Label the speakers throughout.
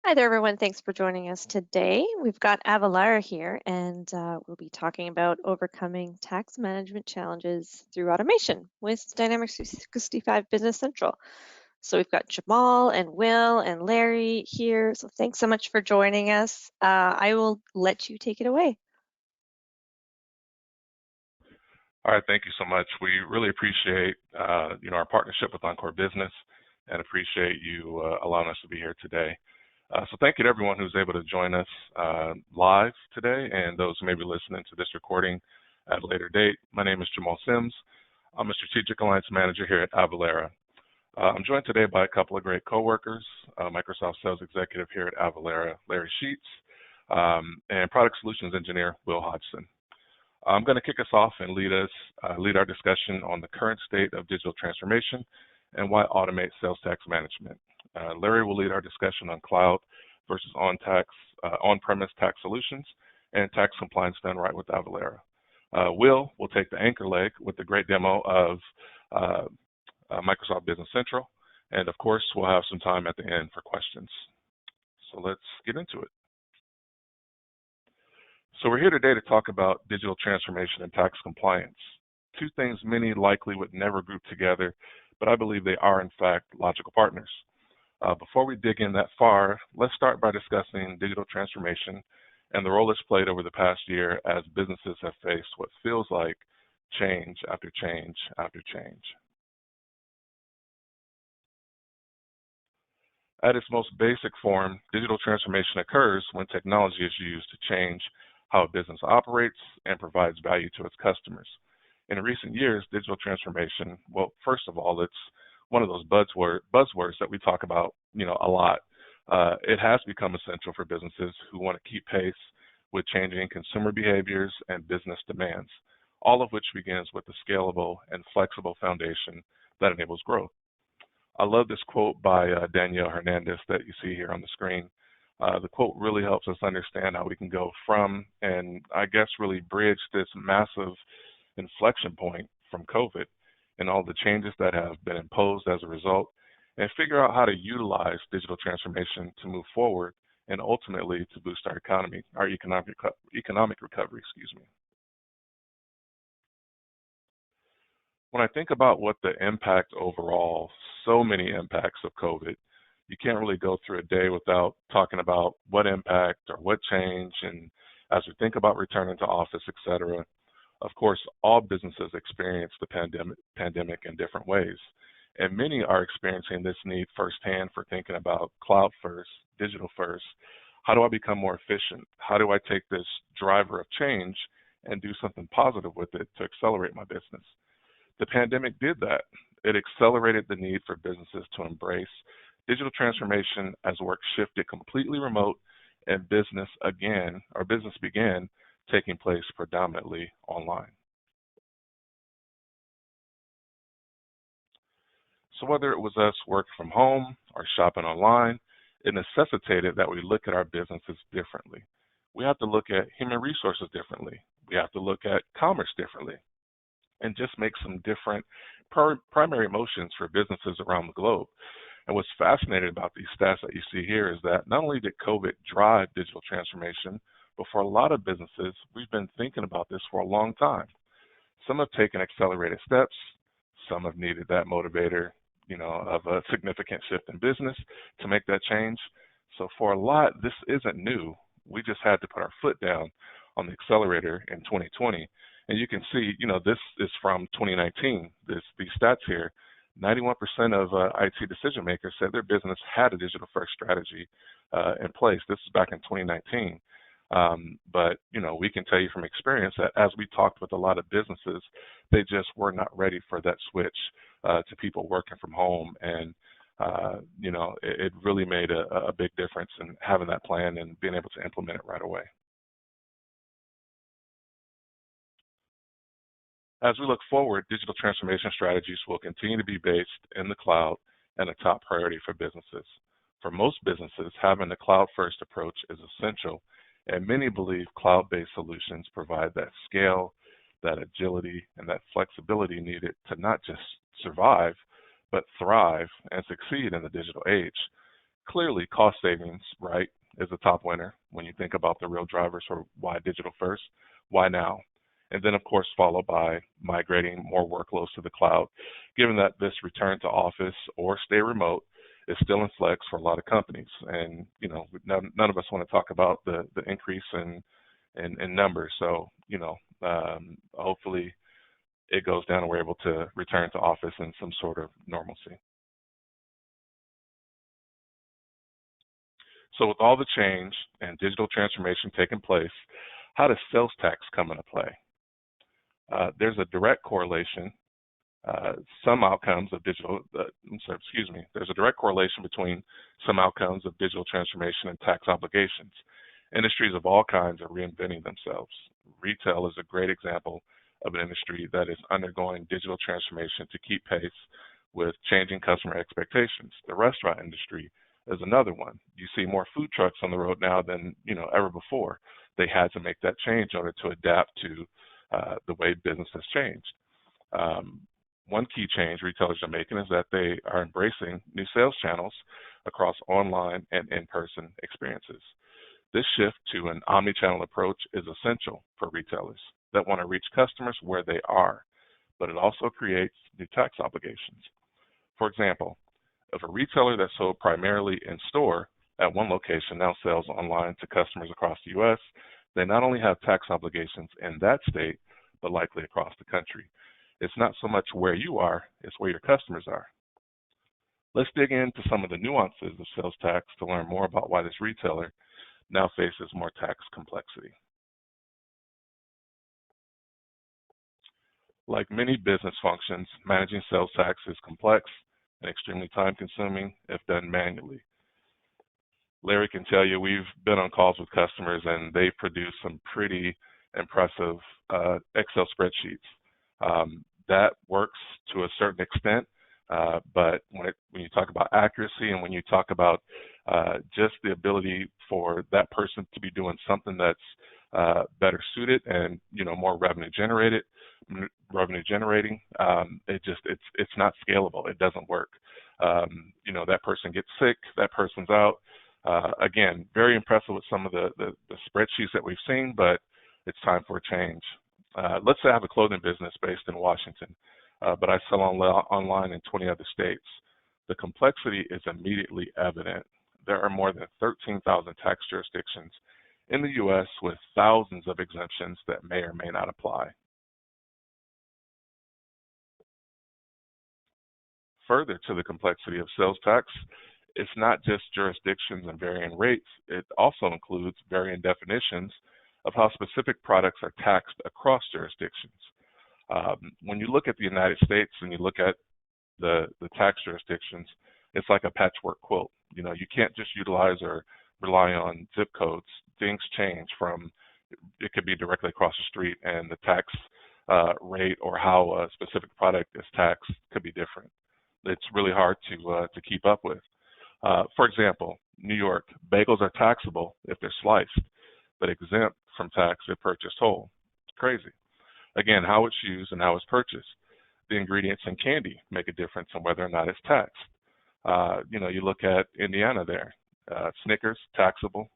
Speaker 1: Hi there, everyone. Thanks for joining us today. We've got Avalara here, and we'll be talking about overcoming tax management challenges through automation with Dynamics 365 Business Central. So we've got Jamal and Will and Larry here. So thanks so much for joining us. I will let you take it away.
Speaker 2: All right, thank you so much. We really appreciate our partnership with Encore Business and appreciate you allowing us to be here today. So thank you to everyone who's able to join us live today and those who may be listening to this recording at a later date. My name is Jamal Sims. I'm a Strategic Alliance Manager here at Avalara. I'm joined today by a couple of great coworkers, Microsoft Sales Executive here at Avalara, Larry Sheets, and Product Solutions Engineer, Will Hodgson. I'm going to kick us off and lead our discussion on the current state of digital transformation and why automate sales tax management. Larry will lead our discussion on cloud versus on-premise tax solutions and tax compliance done right with Avalara. Will take the anchor leg with the great demo of Microsoft Business Central, and of course, we'll have some time at the end for questions. So let's get into it. So we're here today to talk about digital transformation and tax compliance, two things many likely would never group together, but I believe they are in fact logical partners. Before we dig in that far, let's start by discussing digital transformation and the role it's played over the past year as businesses have faced what feels like change after change after change. At its most basic form, digital transformation occurs when technology is used to change how a business operates and provides value to its customers. In recent years, digital transformation, well, first of all, it's one of those buzzwords that we talk about, a lot. It has become essential for businesses who want to keep pace with changing consumer behaviors and business demands, all of which begins with a scalable and flexible foundation that enables growth. I love this quote by Danielle Hernandez that you see here on the screen. The quote really helps us understand how we can go from and I guess really bridge this massive inflection point from COVID and all the changes that have been imposed as a result, and figure out how to utilize digital transformation to move forward and ultimately to boost our economy, our economic recovery, When I think about what the impact overall, so many impacts of COVID, you can't really go through a day without talking about what impact or what change, and as we think about returning to office, et cetera. Of course, all businesses experience the pandemic in different ways, and many are experiencing this need firsthand for thinking about cloud first, digital first. How do I become more efficient? How do I take this driver of change and do something positive with it to accelerate my business? The pandemic did that. It accelerated the need for businesses to embrace digital transformation as work shifted completely remote and business began taking place predominantly online. So whether it was us working from home or shopping online, it necessitated that we look at our businesses differently. We have to look at human resources differently. We have to look at commerce differently and just make some different primary motions for businesses around the globe. And what's fascinating about these stats that you see here is that not only did COVID drive digital transformation, but for a lot of businesses, we've been thinking about this for a long time. Some have taken accelerated steps. Some have needed that motivator, of a significant shift in business to make that change. So for a lot, this isn't new. We just had to put our foot down on the accelerator in 2020. And you can see, this is from 2019, these stats here. 91% of IT decision makers said their business had a digital first strategy in place. This is back in 2019. But, we can tell you from experience that as we talked with a lot of businesses, they just were not ready for that switch to people working from home. And, it really made a big difference in having that plan and being able to implement it right away. As we look forward, digital transformation strategies will continue to be based in the cloud and a top priority for businesses. For most businesses, having a cloud-first approach is essential, and many believe cloud-based solutions provide that scale, that agility, and that flexibility needed to not just survive, but thrive and succeed in the digital age. Clearly, cost savings, right, is a top winner when you think about the real drivers for why digital first, why now? And then, of course, followed by migrating more workloads to the cloud, given that this return to office or stay remote is still in flex for a lot of companies. And, none of us want to talk about the increase in numbers. So, hopefully it goes down and we're able to return to office in some sort of normalcy. So with all the change and digital transformation taking place, how does sales tax come into play? There's a direct correlation. Some outcomes of digital, there's a direct correlation between some outcomes of digital transformation and tax obligations. Industries of all kinds are reinventing themselves. Retail is a great example of an industry that is undergoing digital transformation to keep pace with changing customer expectations. The restaurant industry is another one. You see more food trucks on the road now than ever before. They had to make that change in order to adapt to the way business has changed. One key change retailers are making is that they are embracing new sales channels across online and in-person experiences. This shift to an omni-channel approach is essential for retailers that want to reach customers where they are, but it also creates new tax obligations. For example, if a retailer that sold primarily in store at one location now sells online to customers across the U.S., they not only have tax obligations in that state, but likely across the country. It's not so much where you are, it's where your customers are. Let's dig into some of the nuances of sales tax to learn more about why this retailer now faces more tax complexity. Like many business functions, managing sales tax is complex and extremely time-consuming if done manually. Larry can tell you we've been on calls with customers and they've produced some pretty impressive Excel spreadsheets. That works to a certain extent, but when you talk about accuracy and when you talk about just the ability for that person to be doing something that's better suited and more revenue generating, it's not scalable. It doesn't work. That person gets sick, that person's out. Again, very impressive with some of the spreadsheets that we've seen, but it's time for a change. Let's say I have a clothing business based in Washington, but I sell online in 20 other states. The complexity is immediately evident. There are more than 13,000 tax jurisdictions in the U.S. with thousands of exemptions that may or may not apply. Further to the complexity of sales tax, it's not just jurisdictions and varying rates, it also includes varying definitions of how specific products are taxed across jurisdictions. When you look at the United States and you look at the tax jurisdictions, it's like a patchwork quilt. You can't just utilize or rely on zip codes. Things change from, it could be directly across the street and the tax rate or how a specific product is taxed could be different. It's really hard to keep up with. For example, New York, bagels are taxable if they're sliced, but exempt from tax if purchased whole. It's crazy. Again, how it's used and how it's purchased. The ingredients in candy make a difference on whether or not it's taxed. You look at Indiana there, Snickers, taxable,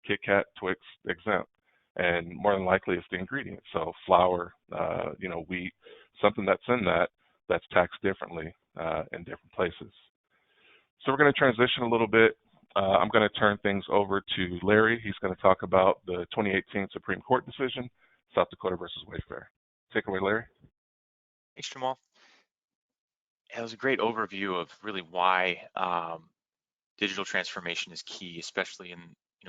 Speaker 2: Kit Kat, Twix, exempt. And more than likely it's the ingredients. So flour, wheat, something that's in that's taxed differently in different places. So we're going to transition a little bit. I'm going to turn things over to Larry. He's going to talk about the 2018 Supreme Court decision, South Dakota versus Wayfair. Take it away, Larry.
Speaker 3: Thanks, Jamal. It was a great overview of really why digital transformation is key, especially in,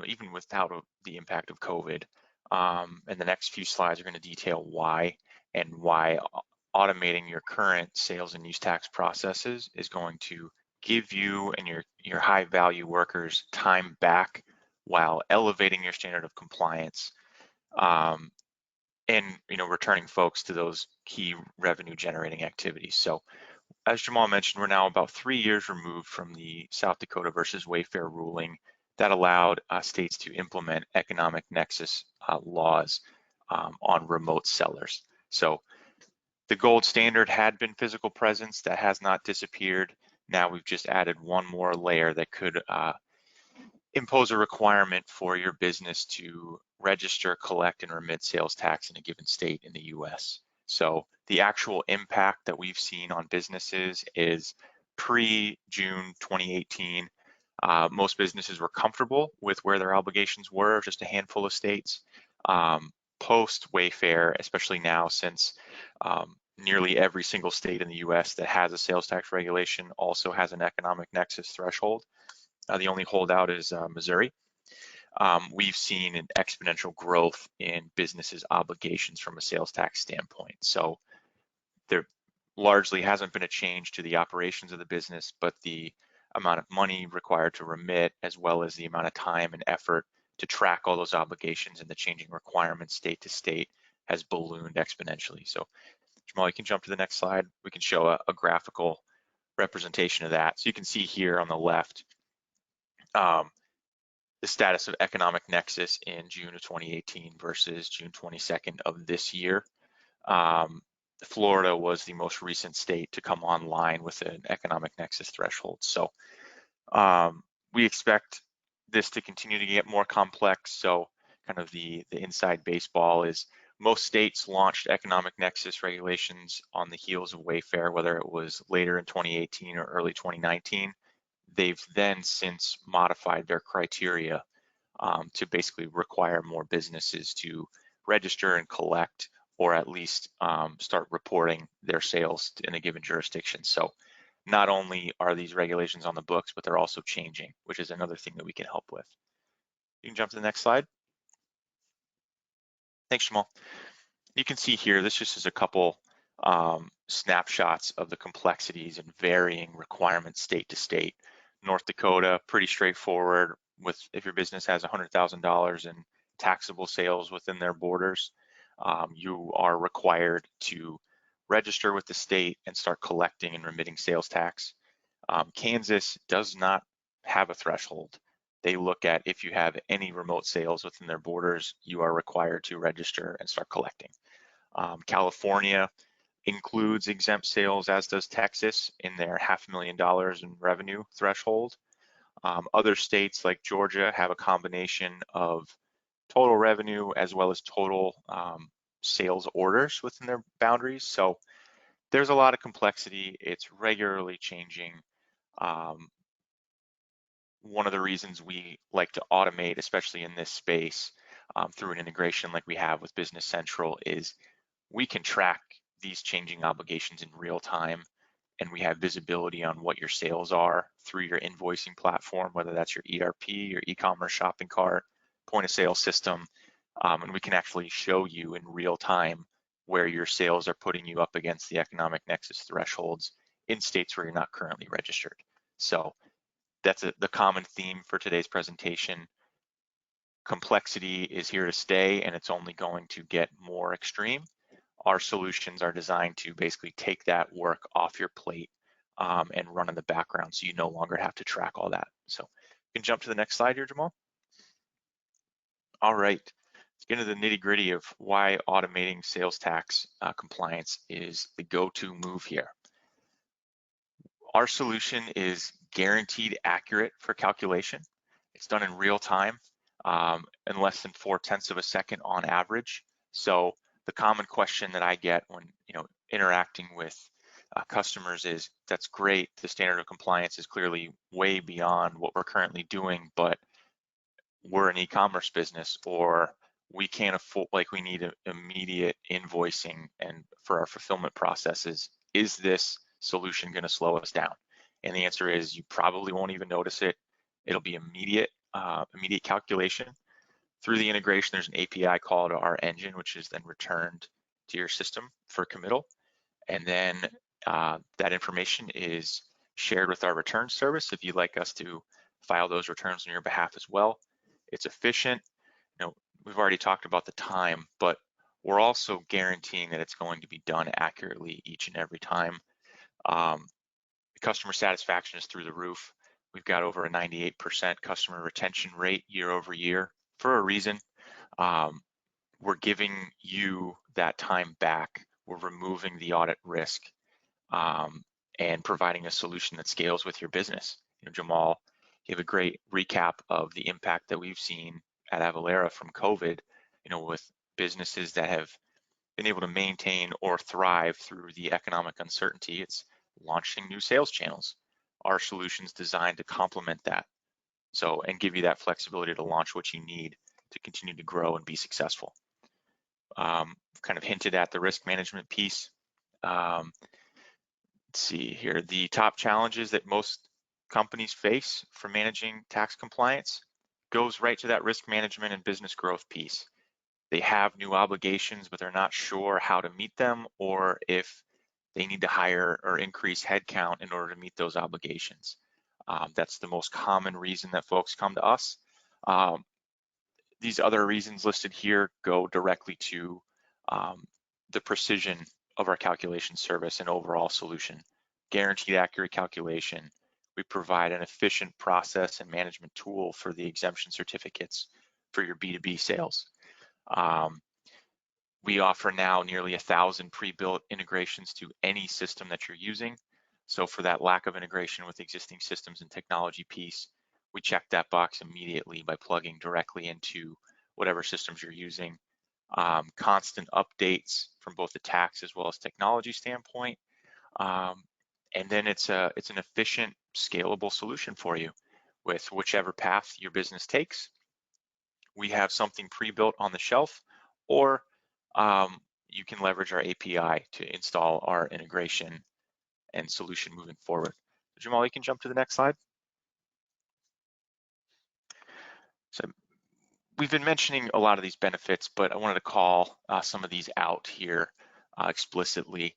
Speaker 3: even without the impact of COVID. And the next few slides are going to detail why and why automating your current sales and use tax processes is going to give you and your high value workers time back while elevating your standard of compliance and returning folks to those key revenue generating activities. So as Jamal mentioned, we're now about 3 years removed from the South Dakota versus Wayfair ruling that allowed states to implement economic nexus laws on remote sellers. So the gold standard had been physical presence. That has not disappeared. Now we've just added one more layer that could impose a requirement for your business to register, collect, and remit sales tax in a given state in the US. So the actual impact that we've seen on businesses is pre-June 2018. Most businesses were comfortable with where their obligations were, just a handful of states. Post Wayfair, especially now since nearly every single state in the US that has a sales tax regulation also has an economic nexus threshold. The only holdout is Missouri. We've seen an exponential growth in businesses' obligations from a sales tax standpoint. So there largely hasn't been a change to the operations of the business, but the amount of money required to remit, as well as the amount of time and effort to track all those obligations and the changing requirements state to state, has ballooned exponentially. So Jamal, you can jump to the next slide. We can show a graphical representation of that. So you can see here on the left, the status of economic nexus in June of 2018 versus June 22nd of this year. Florida was the most recent state to come online with an economic nexus threshold. So we expect this to continue to get more complex. So kind of the inside baseball is most states launched economic nexus regulations on the heels of Wayfair, whether it was later in 2018 or early 2019. They've then since modified their criteria to basically require more businesses to register and collect, or at least start reporting their sales in a given jurisdiction. So not only are these regulations on the books, but they're also changing, which is another thing that we can help with. You can jump to the next slide. Thanks, Jamal. You can see here, this just is a couple snapshots of the complexities and varying requirements state to state. North Dakota, pretty straightforward. If your business has $100,000 in taxable sales within their borders, you are required to register with the state and start collecting and remitting sales tax. Kansas does not have a threshold. They look at if you have any remote sales within their borders, you are required to register and start collecting. California includes exempt sales, as does Texas, in their $500,000 in revenue threshold. Other states like Georgia have a combination of total revenue as well as total sales orders within their boundaries. So there's a lot of complexity. It's regularly changing. One of the reasons we like to automate, especially in this space, through an integration like we have with Business Central, is we can track these changing obligations in real time, and we have visibility on what your sales are through your invoicing platform, whether that's your ERP, your e-commerce shopping cart, point of sale system, and we can actually show you in real time where your sales are putting you up against the economic nexus thresholds in states where you're not currently registered. So that's the common theme for today's presentation. Complexity is here to stay, and it's only going to get more extreme. Our solutions are designed to basically take that work off your plate and run in the background, so you no longer have to track all that. So you can jump to the next slide here, Jamal. All right, let's get into the nitty-gritty of why automating sales tax compliance is the go-to move here. Our solution is guaranteed accurate for calculation. It's done in real time in less than 0.4 of a second on average. So the common question that I get when interacting with customers is, that's great, the standard of compliance is clearly way beyond what we're currently doing, but we're an e-commerce business, or we can't afford, like, we need immediate invoicing and for our fulfillment processes. Is this solution going to slow us down? And the answer is, you probably won't even notice it. It'll be immediate calculation. Through the integration, there's an API call to our engine, which is then returned to your system for committal. And then that information is shared with our return service if you'd like us to file those returns on your behalf as well. It's efficient. We've already talked about the time, but we're also guaranteeing that it's going to be done accurately each and every time. Customer satisfaction is through the roof. We've got over a 98% customer retention rate year over year for a reason. We're giving you that time back. We're removing the audit risk and providing a solution that scales with your business. Jamal, gave a great recap of the impact that we've seen at Avalara from COVID, with businesses that have been able to maintain or thrive through the economic uncertainty. It's launching new sales channels. Our solution's designed to complement that. And give you that flexibility to launch what you need to continue to grow and be successful. Kind of hinted at the risk management piece. Let's see here, the top challenges that most companies face for managing tax compliance goes right to that risk management and business growth piece. They have new obligations, but they're not sure how to meet them, or if they need to hire or increase headcount in order to meet those obligations. That's the most common reason that folks come to us. These other reasons listed here go directly to the precision of our calculation service and overall solution. Guaranteed accurate calculation. We provide an efficient process and management tool for the exemption certificates for your B2B sales. We offer now nearly 1,000 pre-built integrations to any system that you're using. So for that lack of integration with existing systems and technology piece, we check that box immediately by plugging directly into whatever systems you're using. Constant updates from both the tax as well as technology standpoint. And then it's an efficient, scalable solution for you with whichever path your business takes. We have something pre-built on the shelf, or you can leverage our API to install our integration and solution moving forward. Jamal, you can jump to the next slide. So we've been mentioning a lot of these benefits, but I wanted to call some of these out here explicitly.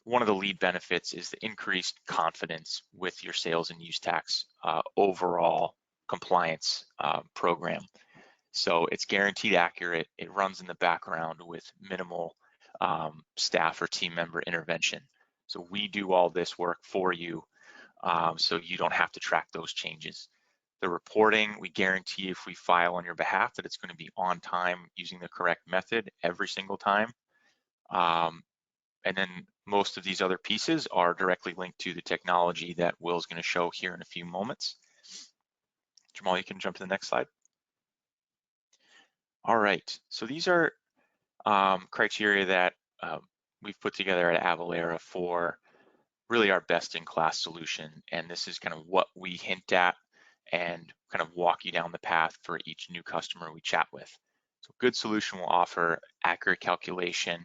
Speaker 3: One of the lead benefits is the increased confidence with your sales and use tax overall compliance program. So it's guaranteed accurate. It runs in the background with minimal staff or team member intervention. So we do all this work for you, so you don't have to track those changes. The reporting, we guarantee if we file on your behalf that it's going to be on time using the correct method every single time. And then most of these other pieces are directly linked to the technology that Will's going to show here in a few moments. Jamal, you can jump to the next slide. All right, so these are criteria that we've put together at Avalara for really our best-in-class solution. And this is kind of what we hint at and kind of walk you down the path for each new customer we chat with. So a good solution will offer accurate calculation,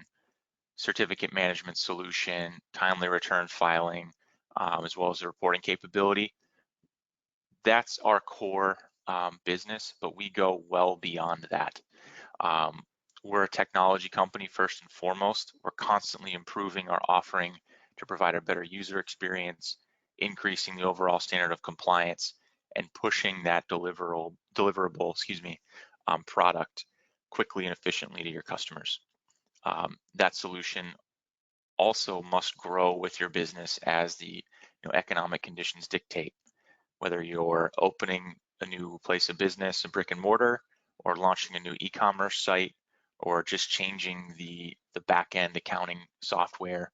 Speaker 3: certificate management solution, timely return filing, as well as the reporting capability. That's our core business, but we go well beyond that. We're a technology company first and foremost. We're constantly improving our offering to provide a better user experience, increasing the overall standard of compliance, and pushing that deliverable product quickly and efficiently to your customers. That solution also must grow with your business as the economic conditions dictate. Whether you're opening a new place of business, a brick and mortar, or launching a new e-commerce site, or just changing the back-end accounting software,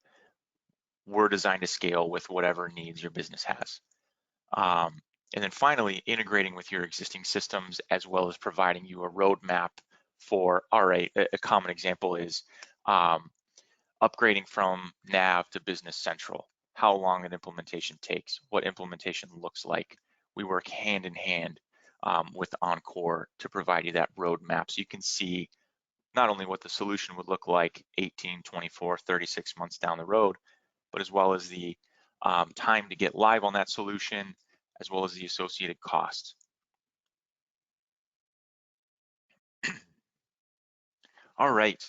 Speaker 3: we're designed to scale with whatever needs your business has. And then finally, integrating with your existing systems, as well as providing you a roadmap for, all right, a common example is upgrading from Nav to Business Central, how long an implementation takes, what implementation looks like. We work hand in hand with Encore to provide you that roadmap so you can see not only what the solution would look like 18, 24, 36 months down the road, but as well as the time to get live on that solution, as well as the associated costs. All right,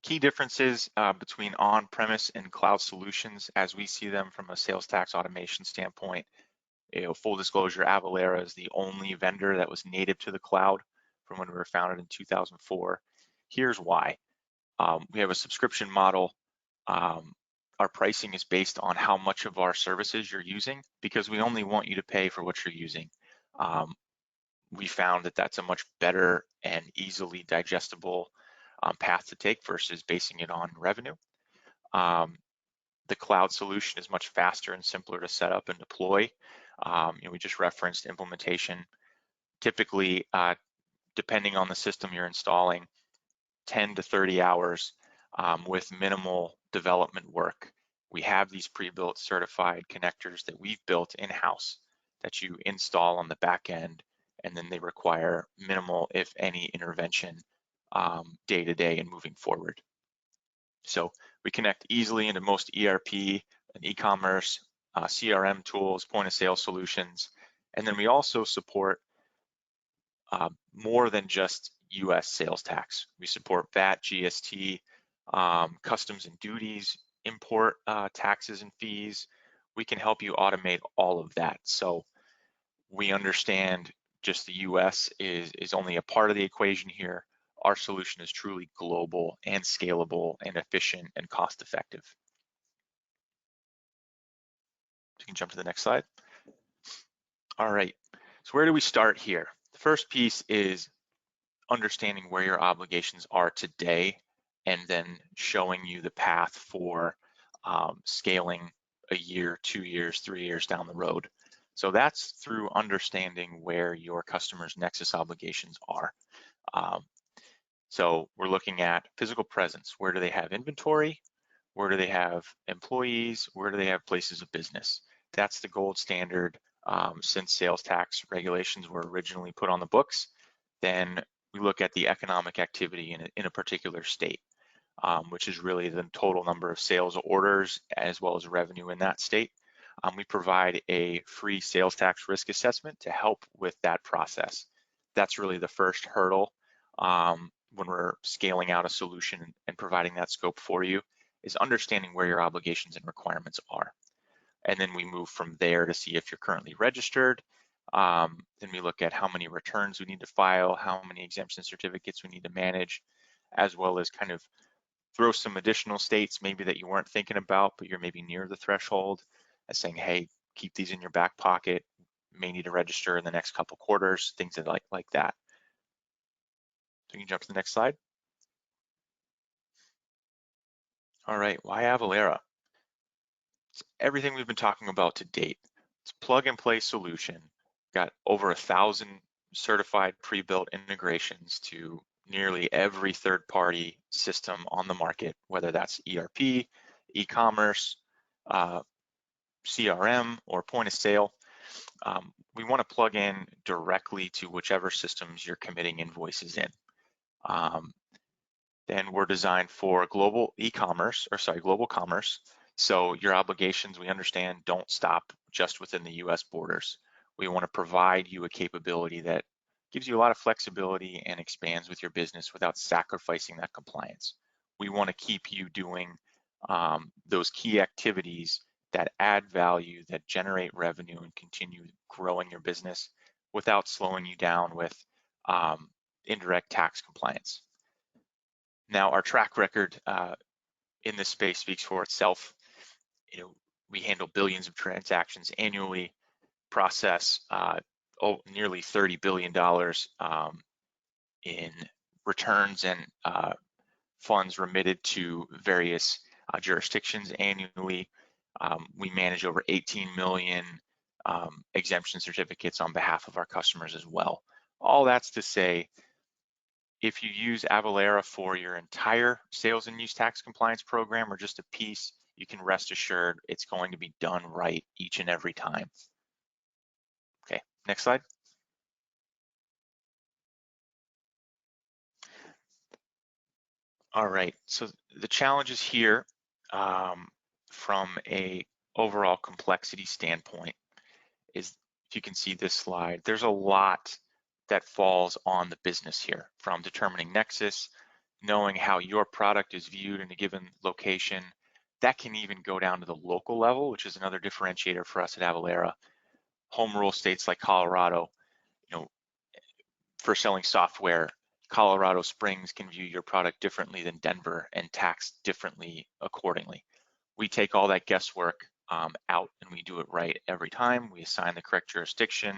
Speaker 3: key differences between on-premise and cloud solutions as we see them from a sales tax automation standpoint. Full disclosure, Avalara is the only vendor that was native to the cloud from when we were founded in 2004. Here's why. We have a subscription model. Our pricing is based on how much of our services you're using, because we only want you to pay for what you're using. We found that that's a much better and easily digestible path to take versus basing it on revenue. The cloud solution is much faster and simpler to set up and deploy. We just referenced implementation. Typically, depending on the system you're installing, 10 to 30 hours with minimal development work. We have these pre-built certified connectors that we've built in-house that you install on the back end, and then they require minimal, if any, intervention day to day and moving forward. So we connect easily into most ERP and e-commerce, CRM tools, point of sale solutions, and then we also support more than just US sales tax. We support VAT, GST, customs and duties, import taxes and fees. We can help you automate all of that. So we understand just the US is only a part of the equation here. Our solution is truly global and scalable and efficient and cost effective. You can jump to the next slide. All right, so where do we start here? The first piece is understanding where your obligations are today and then showing you the path for scaling a year, 2 years, 3 years down the road. So that's through understanding where your customers' nexus obligations are. So we're looking at physical presence. Where do they have inventory? Where do they have employees? Where do they have places of business? That's the gold standard since sales tax regulations were originally put on the books. Then we look at the economic activity in a particular state, which is really the total number of sales orders as well as revenue in that state. We provide a free sales tax risk assessment to help with that process. That's really the first hurdle when we're scaling out a solution and providing that scope for you, is understanding where your obligations and requirements are. And then we move from there to see if you're currently registered. Then we look at how many returns we need to file, how many exemption certificates we need to manage, as well as kind of throw some additional states maybe that you weren't thinking about, but you're maybe near the threshold, as saying, hey, keep these in your back pocket, may need to register in the next couple quarters, things like that. So you can jump to the next slide. All right, why Avalara? It's everything we've been talking about to date. It's a plug and play solution. Got over 1,000 certified pre-built integrations to nearly every third-party system on the market, whether that's ERP, e-commerce, CRM, or point of sale. We want to plug in directly to whichever systems you're committing invoices in. Then we're designed for global global commerce. So your obligations, we understand, don't stop just within the US borders. We want to provide you a capability that gives you a lot of flexibility and expands with your business without sacrificing that compliance. We want to keep you doing those key activities that add value, that generate revenue and continue growing your business without slowing you down with indirect tax compliance. Now, our track record in this space speaks for itself. We handle billions of transactions annually, process nearly $30 billion in returns and funds remitted to various jurisdictions annually. We manage over 18 million exemption certificates on behalf of our customers as well. All that's to say, if you use Avalara for your entire sales and use tax compliance program or just a piece, you can rest assured it's going to be done right each and every time. Okay, next slide. All right, so the challenges here from a overall complexity standpoint is, if you can see this slide, there's a lot that falls on the business here, from determining nexus, knowing how your product is viewed in a given location. That can even go down to the local level, which is another differentiator for us at Avalara. Home rule states like Colorado, for selling software, Colorado Springs can view your product differently than Denver and tax differently accordingly. We take all that guesswork out and we do it right every time. We assign the correct jurisdiction.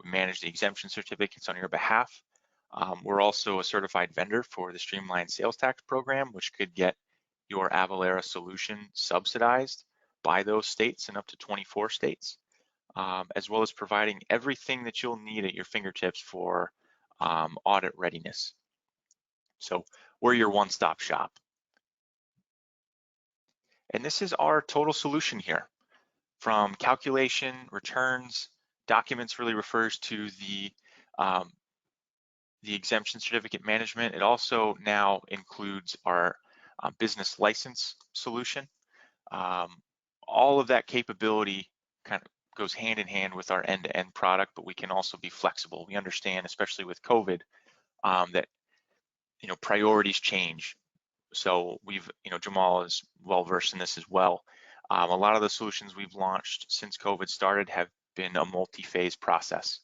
Speaker 3: We manage the exemption certificates on your behalf. We're also a certified vendor for the Streamlined Sales Tax Program, which could get your Avalara solution subsidized by those states and up to 24 states. as well as providing everything that you'll need at your fingertips for audit readiness. So we're your one-stop shop. And this is our total solution here. From calculation, returns, documents really refers to the exemption certificate management. It also now includes our business license solution. All of that capability kind of goes hand in hand with our end-to-end product, but we can also be flexible. We understand, especially with COVID, that priorities change. So we've, Jamal is well versed in this as well. A lot of the solutions we've launched since COVID started have been a multi-phase process.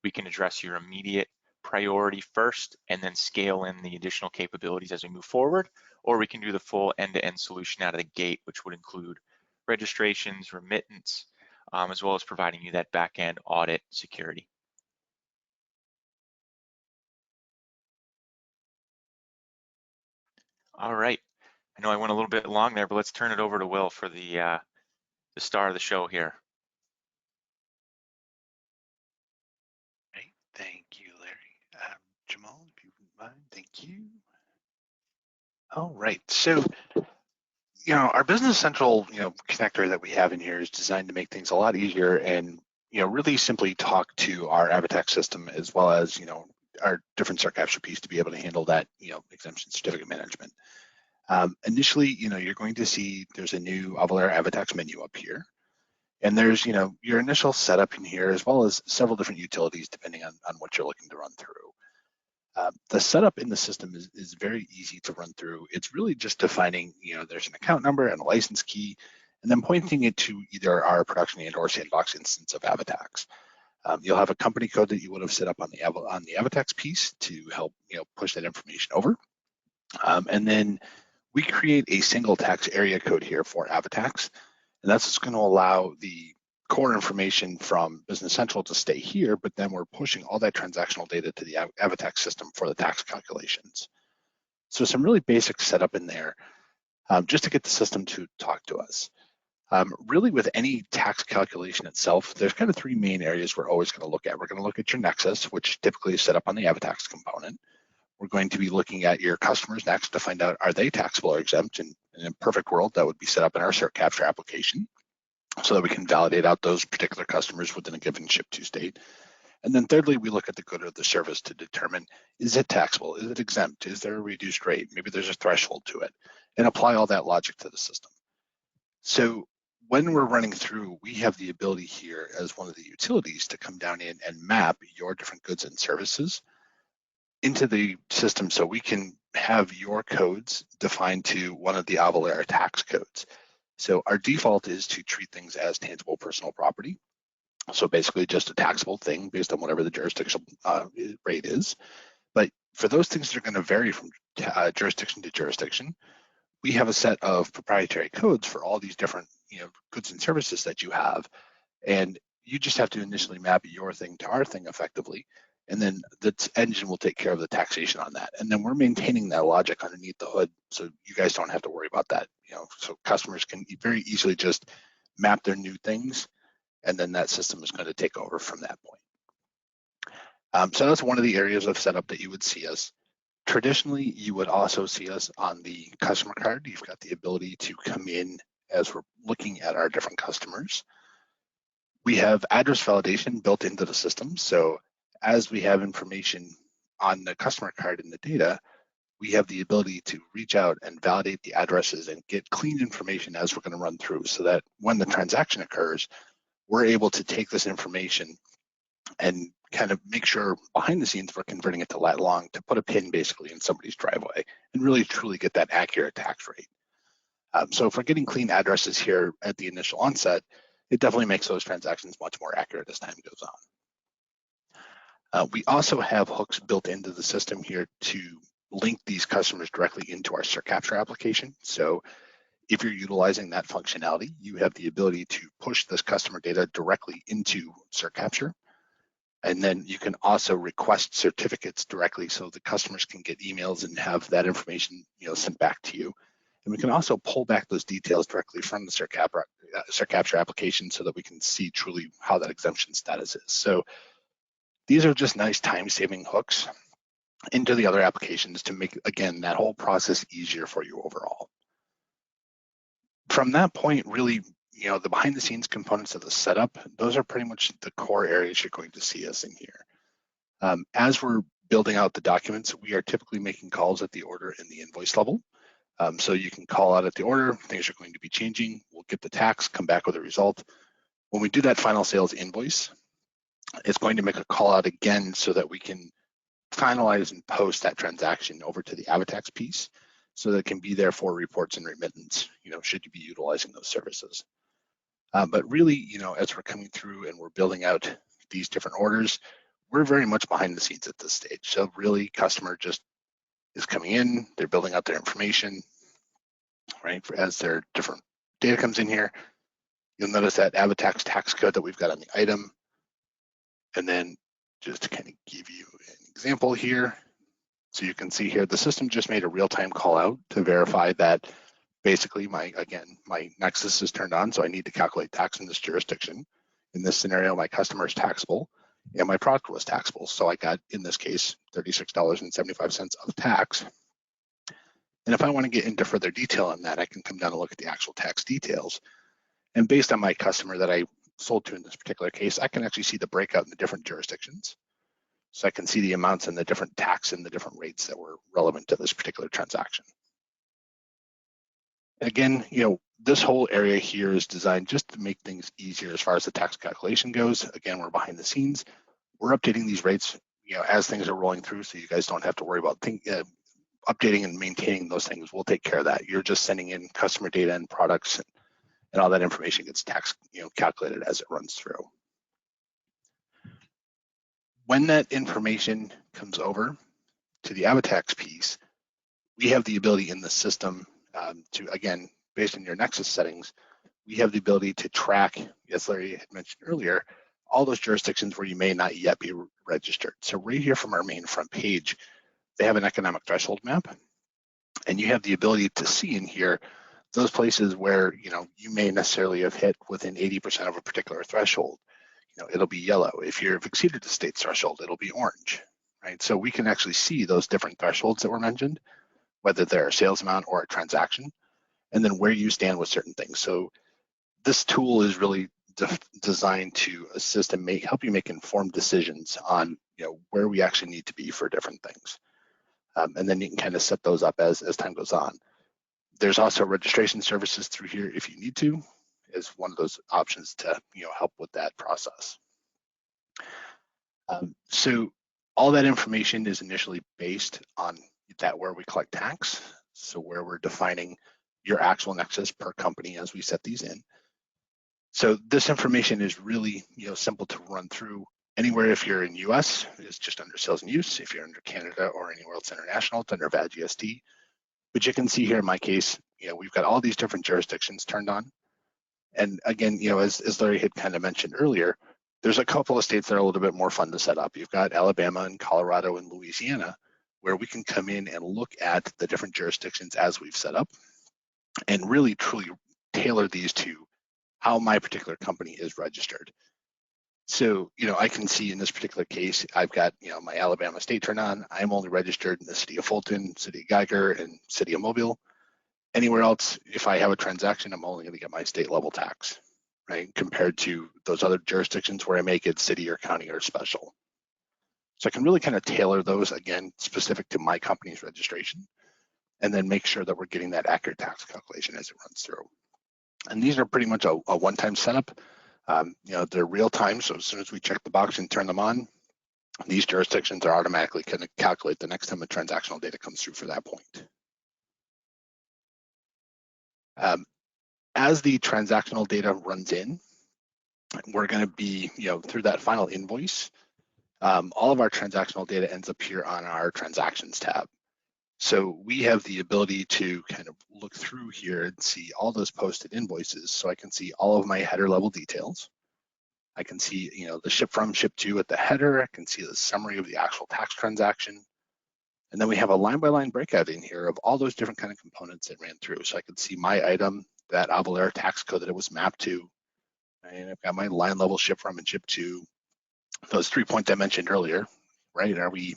Speaker 3: We can address your immediate priority first and then scale in the additional capabilities as we move forward, or we can do the full end-to-end solution out of the gate, which would include registrations, remittance, as well as providing you that back-end audit security. All right, I know I went a little bit long there, but let's turn it over to Will for the star of the show here.
Speaker 4: Great, thank you, Larry. Jamal, if you wouldn't mind, thank you. All right, so our Business Central connector that we have in here is designed to make things a lot easier and really simply talk to our AvaTax system as well as our different CertCapture piece to be able to handle that exemption certificate management. Initially, you're going to see there's a new Avalara AvaTax menu up here. And there's, your initial setup in here, as well as several different utilities, depending on what you're looking to run through. The setup in the system is very easy to run through. It's really just defining, there's an account number and a license key, and then pointing it to either our production and or sandbox instance of AvaTax. You'll have a company code that you would have set up on the AvaTax piece to help, push that information over. And then we create a single tax area code here for AvaTax. And that's just going to allow the core information from Business Central to stay here, but then we're pushing all that transactional data to the AvaTax system for the tax calculations. So some really basic setup in there just to get the system to talk to us. Really with any tax calculation itself, there's kind of three main areas we're always going to look at. We're going to look at your nexus, which typically is set up on the AvaTax component. We're going to be looking at your customers next to find out, are they taxable or exempt? And in a perfect world, that would be set up in our CertCapture application so that we can validate out those particular customers within a given ship-to state. And then thirdly, we look at the good of the service to determine, is it taxable? Is it exempt? Is there a reduced rate? Maybe there's a threshold to it, and apply all that logic to the system. So when we're running through, we have the ability here as one of the utilities to come down in and map your different goods and services into the system so we can have your codes defined to one of the Avalara tax codes. So our default is to treat things as tangible personal property. So basically just a taxable thing based on whatever the jurisdictional rate is. But for those things that are going to vary from jurisdiction to jurisdiction, we have a set of proprietary codes for all these different goods and services that you have. And you just have to initially map your thing to our thing effectively. And then the engine will take care of the taxation on that. And then we're maintaining that logic underneath the hood so you guys don't have to worry about that. So customers can very easily just map their new things, and then that system is going to take over from that point. So that's one of the areas of setup that you would see us. Traditionally, you would also see us on the customer card. You've got the ability to come in as we're looking at our different customers. We have address validation built into the system. So as we have information on the customer card in the data, we have the ability to reach out and validate the addresses and get clean information as we're going to run through so that when the transaction occurs, we're able to take this information and kind of make sure behind the scenes we're converting it to lat long to put a pin basically in somebody's driveway and really truly get that accurate tax rate. So if we're getting clean addresses here at the initial onset, it definitely makes those transactions much more accurate as time goes on. We also have hooks built into the system here to link these customers directly into our CertCapture application. So if you're utilizing that functionality, you have the ability to push this customer data directly into CertCapture. And then you can also request certificates directly so the customers can get emails and have that information sent back to you. And we can also pull back those details directly from the cert capture application so that we can see truly how that exemption status is. So these are just nice time-saving hooks into the other applications to make, again, that whole process easier for you overall. From that point, really, the behind-the-scenes components of the setup, those are pretty much the core areas you're going to see us in here. As we're building out the documents, we are typically making calls at the order and the invoice level. So you can call out at the order, things are going to be changing, we'll get the tax, come back with a result. When we do that final sales invoice, it's going to make a call out again so that we can finalize and post that transaction over to the Avatax piece so that it can be there for reports and remittance, should you be utilizing those services. But really, as we're coming through and we're building out these different orders, we're very much behind the scenes at this stage. So really, customer just is coming in, they're building out their information, right? As their different data comes in here, you'll notice that Avatax tax code that we've got on the item. And then just to kind of give you an example here, so you can see here, the system just made a real-time call out to verify that basically my nexus is turned on, so I need to calculate tax in this jurisdiction. In this scenario, my customer is taxable and my product was taxable. So I got, in this case, $36.75 of tax. And if I want to get into further detail on that, I can come down and look at the actual tax details. And based on my customer that I sold to in this particular case, I can actually see the breakout in the different jurisdictions. So I can see the amounts and the different tax and the different rates that were relevant to this particular transaction. Again, this whole area here is designed just to make things easier as far as the tax calculation goes. Again, we're behind the scenes. We're updating these rates, as things are rolling through, so you guys don't have to worry about updating and maintaining those things. We'll take care of that. You're just sending in customer data and products, and all that information gets tax, calculated as it runs through. When that information comes over to the Avatax piece, we have the ability in the system to, again, based on your nexus settings, we have the ability to track, as Larry had mentioned earlier, all those jurisdictions where you may not yet be registered. So right here from our main front page, they have an economic threshold map, and you have the ability to see in here those places where you may necessarily have hit within 80% of a particular threshold. It'll be yellow. If you've exceeded the state's threshold, it'll be orange, right? So we can actually see those different thresholds that were mentioned, whether they're a sales amount or a transaction, and then where you stand with certain things. So this tool is really designed to assist and help you make informed decisions on where we actually need to be for different things. And then you can kind of set those up as time goes on. There's also registration services through here if you need to, as one of those options to help with that process. So all that information is initially based on that where we collect tax, so where we're defining your actual nexus per company as we set these in. So this information is really simple to run through. Anywhere if you're in US, it's just under sales and use. If you're under Canada or anywhere else international, it's under VAT GST. But you can see here in my case, we've got all these different jurisdictions turned on. And again, as Larry had kind of mentioned earlier, there's a couple of states that are a little bit more fun to set up. You've got Alabama and Colorado and Louisiana, where we can come in and look at the different jurisdictions as we've set up and really truly tailor these to how my particular company is registered. So, I can see in this particular case, I've got, my Alabama state turned on. I'm only registered in the city of Fulton, city of Geiger, and city of Mobile. Anywhere else, if I have a transaction, I'm only going to get my state level tax, right? Compared to those other jurisdictions where I make it city or county or special. So I can really kind of tailor those, again, specific to my company's registration, and then make sure that we're getting that accurate tax calculation as it runs through. And these are pretty much a one-time setup. They're real time, so as soon as we check the box and turn them on, these jurisdictions are automatically going to calculate the next time the transactional data comes through for that point. As the transactional data runs in, we're going to be, through that final invoice, all of our transactional data ends up here on our transactions tab. So we have the ability to kind of look through here and see all those posted invoices. So I can see all of my header level details. I can see, the ship from, ship to at the header. I can see the summary of the actual tax transaction. And then we have a line-by-line breakout in here of all those different kind of components that ran through. So I could see my item, that Avalara tax code that it was mapped to, and I've got my line level ship from and ship to, those 3 points I mentioned earlier, right? Are we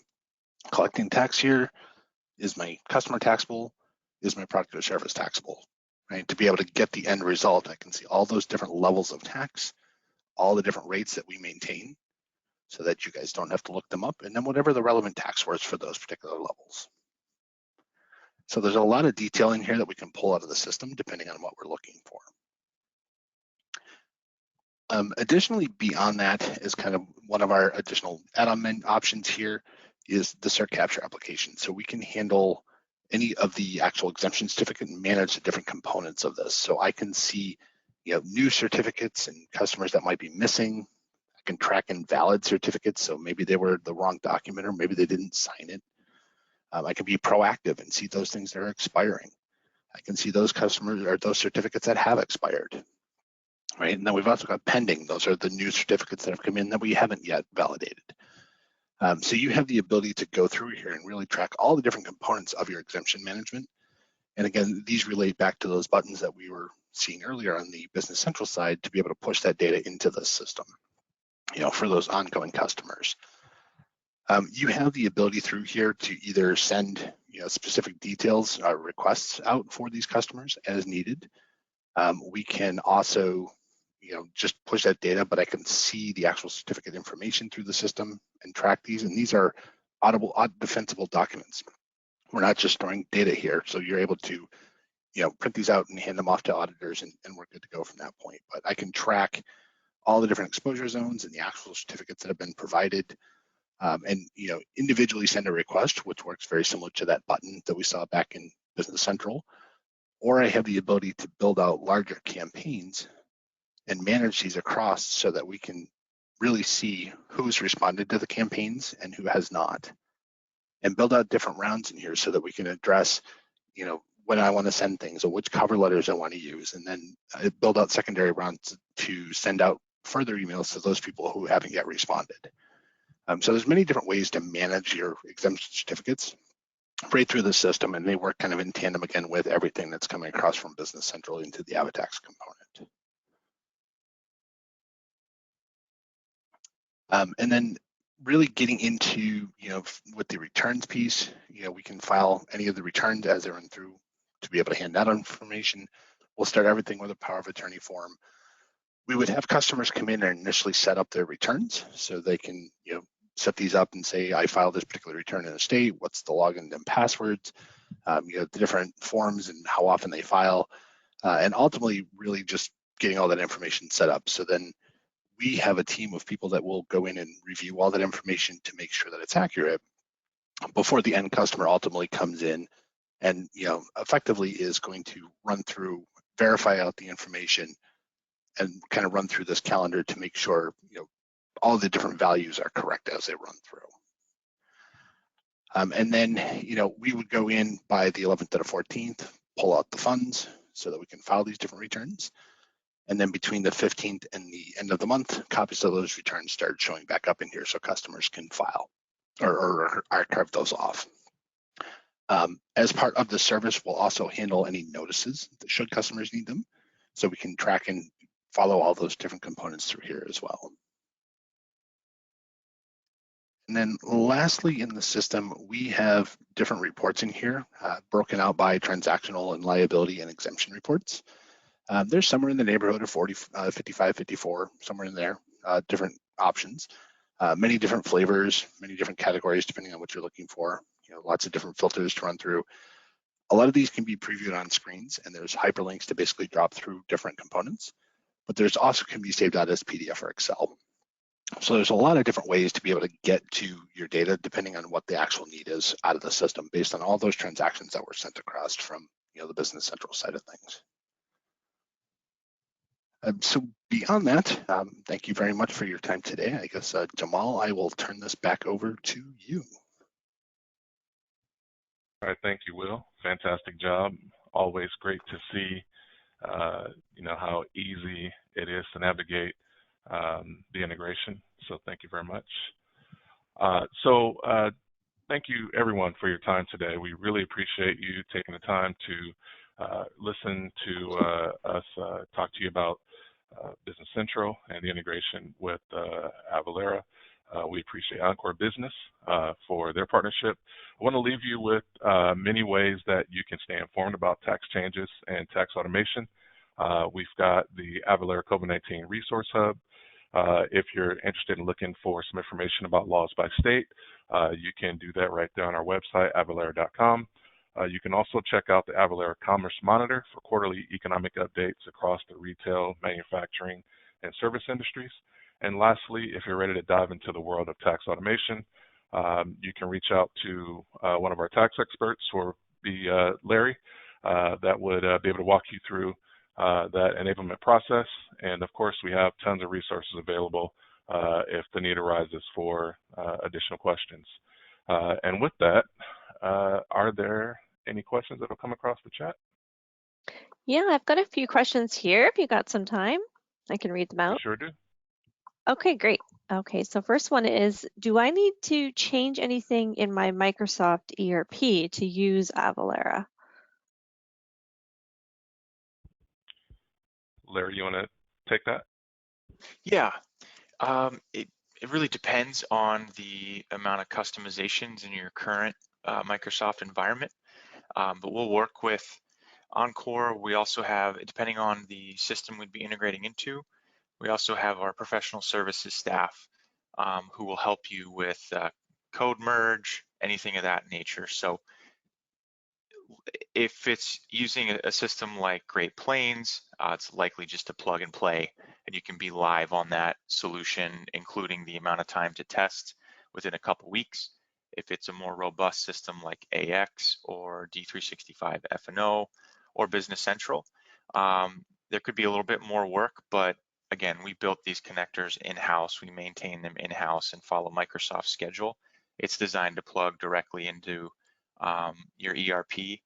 Speaker 4: collecting tax here? Is my customer taxable? Is my product or service taxable? Right? To be able to get the end result, I can see all those different levels of tax, all the different rates that we maintain, so that you guys don't have to look them up, and then whatever the relevant tax was for those particular levels. So there's a lot of detail in here that we can pull out of the system depending on what we're looking for. Additionally, beyond that is kind of one of our additional add-on options here is the cert capture application. So we can handle any of the actual exemption certificate and manage the different components of this. So I can see, new certificates and customers that might be missing. I can track invalid certificates. So maybe they were the wrong document or maybe they didn't sign it. I can be proactive and see those things that are expiring. I can see those customers or those certificates that have expired. Right, and then we've also got pending. Those are the new certificates that have come in that we haven't yet validated. So you have the ability to go through here and really track all the different components of your exemption management. And again, these relate back to those buttons that we were seeing earlier on the Business Central side to be able to push that data into the system, for those ongoing customers. You have the ability through here to either send, specific details or requests out for these customers as needed. We can also just push that data, but I can see the actual certificate information through the system and track these. And these are auditable, defensible documents. We're not just storing data here. So you're able to, print these out and hand them off to auditors and we're good to go from that point. But I can track all the different exposure zones and the actual certificates that have been provided. And, individually send a request, which works very similar to that button that we saw back in Business Central. Or I have the ability to build out larger campaigns and manage these across so that we can really see who's responded to the campaigns and who has not, and build out different rounds in here so that we can address, when I want to send things or which cover letters I want to use, and then build out secondary rounds to send out further emails to those people who haven't yet responded. So there's many different ways to manage your exemption certificates right through the system, and they work kind of in tandem again with everything that's coming across from Business Central into the AvaTax component. And then really getting into, with the returns piece, we can file any of the returns as they run through to be able to hand out information. We'll start everything with a power of attorney form. We would have customers come in and initially set up their returns so they can, set these up and say, I filed this particular return in a state, what's the login and passwords, the different forms and how often they file, and ultimately really just getting all that information set up. So then we have a team of people that will go in and review all that information to make sure that it's accurate before the end customer ultimately comes in and, effectively is going to run through, verify out the information and kind of run through this calendar to make sure, all the different values are correct as they run through. And then, we would go in by the 11th to the 14th, pull out the funds so that we can file these different returns. And then between the 15th and the end of the month, copies of those returns start showing back up in here so customers can file or archive those off. As part of the service, we'll also handle any notices that should customers need them. So we can track and follow all those different components through here as well. And then lastly, in the system, we have different reports in here, broken out by transactional and liability and exemption reports. There's somewhere in the neighborhood of 40, 55, 54, somewhere in there, different options, many different flavors, many different categories, depending on what you're looking for, lots of different filters to run through. A lot of these can be previewed on screens, and there's hyperlinks to basically drop through different components, but there's also can be saved out as PDF or Excel. So there's a lot of different ways to be able to get to your data depending on what the actual need is out of the system based on all those transactions that were sent across from the Business Central side of things. So beyond that, thank you very much for your time today. I guess, Jamal, I will turn this back over to you.
Speaker 2: All right, thank you, Will. Fantastic job. Always great to see, how easy it is to navigate the integration. So thank you very much. thank you everyone for your time today. We really appreciate you taking the time to listen to us talk to you about Business Central and the integration with Avalara. We appreciate Encore Business for their partnership. I want to leave you with many ways that you can stay informed about tax changes and tax automation. We've got the Avalara COVID-19 Resource Hub. If you're interested in looking for some information about laws by state, you can do that right there on our website, avalara.com. You can also check out the Avalara Commerce Monitor for quarterly economic updates across the retail, manufacturing, and service industries. And lastly, if you're ready to dive into the world of tax automation, you can reach out to one of our tax experts, or be Larry, that would be able to walk you through that enablement process. And of course, we have tons of resources available if the need arises for additional questions. And with that, are there any questions that will come across the chat?
Speaker 1: Yeah, I've got a few questions here. If you got some time, I can read them
Speaker 2: We
Speaker 1: out.
Speaker 2: sure do.
Speaker 1: Okay, great. Okay, so first one is, do I need to change anything in my Microsoft ERP to use Avalara?
Speaker 2: Larry, you want to take that?
Speaker 3: Yeah, it really depends on the amount of customizations in your current Microsoft environment, but we'll work with Encore. We also have, depending on the system we'd be integrating into, we also have our professional services staff who will help you with code merge, anything of that nature. So if it's using a system like Great Plains, it's likely just a plug and play, and you can be live on that solution, including the amount of time to test within a couple weeks. If it's a more robust system like AX or D365 F&O or Business Central, there could be a little bit more work, but again, we built these connectors in-house, we maintain them in-house and follow Microsoft's schedule. It's designed to plug directly into your ERP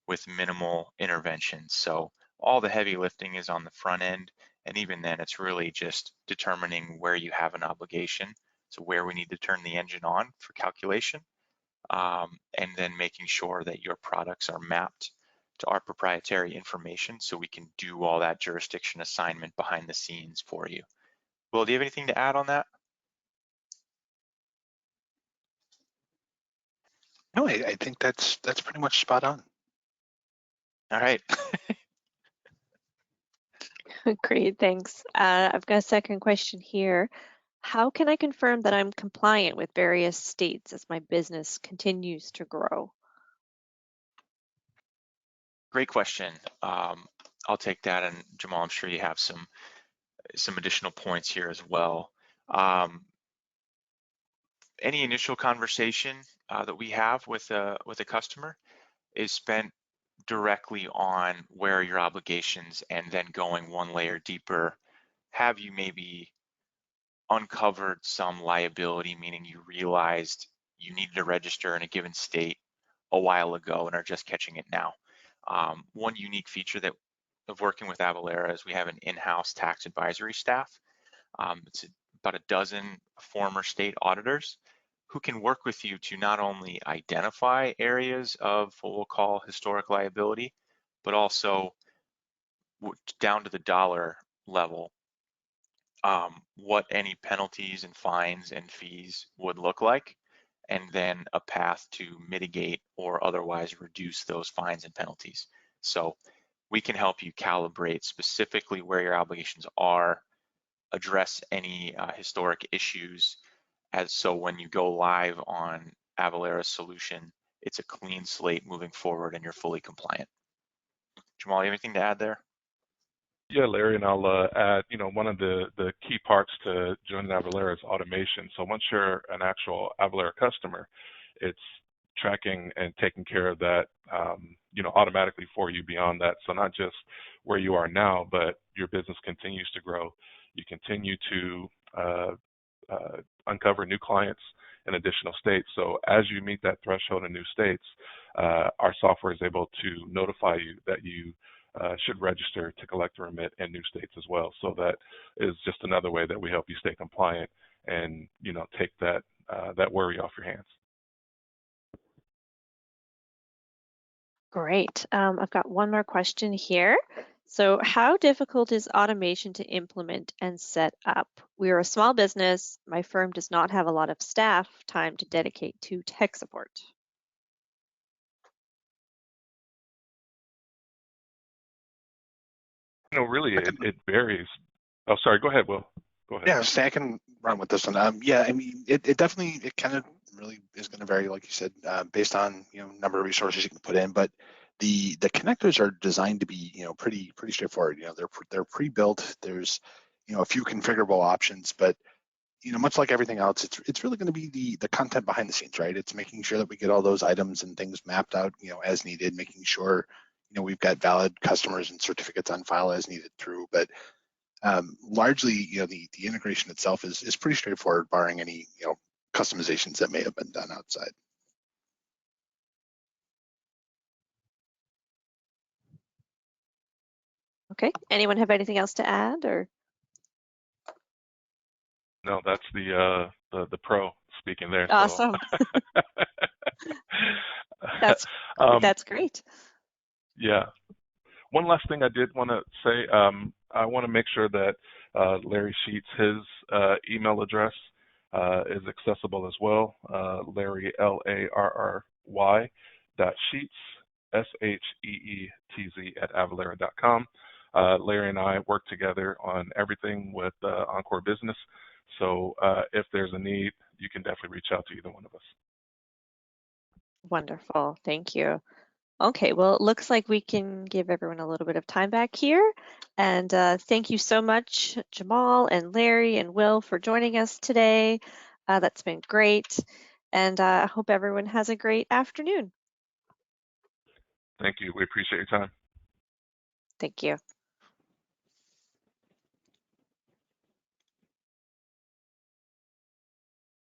Speaker 3: with minimal intervention. So all the heavy lifting is on the front end. And even then, it's really just determining where you have an obligation. So where we need to turn the engine on for calculation, and then making sure that your products are mapped to our proprietary information so we can do all that jurisdiction assignment behind the scenes for you. Will, do you have anything to add on that?
Speaker 4: No, I think that's pretty much spot on.
Speaker 3: All right.
Speaker 1: Great, thanks. I've got a second question here. How can I confirm that I'm compliant with various states as my business continues to grow?
Speaker 3: Great question. I'll take that, and Jamal, I'm sure you have some additional points here as well. Any initial conversation that we have with a customer is spent directly on where are your obligations, and then going one layer deeper. Have you maybe uncovered some liability, meaning you realized you needed to register in a given state a while ago and are just catching it now? One unique feature of working with Avalara is we have an in-house tax advisory staff. It's about a dozen former state auditors who can work with you to not only identify areas of what we'll call historic liability, but also down to the dollar level, what any penalties and fines and fees would look like, and then a path to mitigate or otherwise reduce those fines and penalties. So we can help you calibrate specifically where your obligations are, address any historic issues, as so when you go live on Avalara's solution, it's a clean slate moving forward and you're fully compliant. Jamal, you have anything to add there?
Speaker 2: Yeah, Larry, and I'll add, one of the key parts to joining Avalara is automation. So once you're an actual Avalara customer, it's tracking and taking care of that, automatically for you beyond that. So not just where you are now, but your business continues to grow. You continue to uncover new clients in additional states. So as you meet that threshold in new states, our software is able to notify you that you should register to collect a remit in new states as well. So that is just another way that we help you stay compliant and take that worry off your hands.
Speaker 1: Great. I've got one more question here. So how difficult is automation to implement and set up? We are a small business. My firm does not have a lot of staff time to dedicate to tech support.
Speaker 2: Really,
Speaker 4: I can,
Speaker 2: it varies. Oh, sorry. Go ahead, Will. Go ahead.
Speaker 4: yeah, I can run with this one. Yeah, I mean, it definitely, it kind of really is going to vary, like you said, based on, number of resources you can put in. But the connectors are designed to be, pretty straightforward. They're pre-built. There's, a few configurable options, but much like everything else, it's really going to be the content behind the scenes, right? It's making sure that we get all those items and things mapped out, as needed, making sure, we've got valid customers and certificates on file as needed through. But largely, the integration itself is pretty straightforward, barring any, customizations that may have been done outside.
Speaker 1: Okay. Anyone have anything else to add or?
Speaker 2: No, that's the pro speaking there.
Speaker 1: Awesome.
Speaker 2: So.
Speaker 1: That's that's great.
Speaker 2: Yeah. One last thing I did want to say, I want to make sure that Larry Sheets, his email address is accessible as well. Larry, Larry .sheets, SHEETZ @avalara.com. Larry and I work together on everything with Encore Business. So if there's a need, you can definitely reach out to either one of us.
Speaker 1: Wonderful. Thank you. Okay, well, it looks like we can give everyone a little bit of time back here. And thank you so much, Jamal and Larry and Will, for joining us today. That's been great. And I hope everyone has a great afternoon.
Speaker 2: Thank you. We appreciate your time.
Speaker 1: Thank you.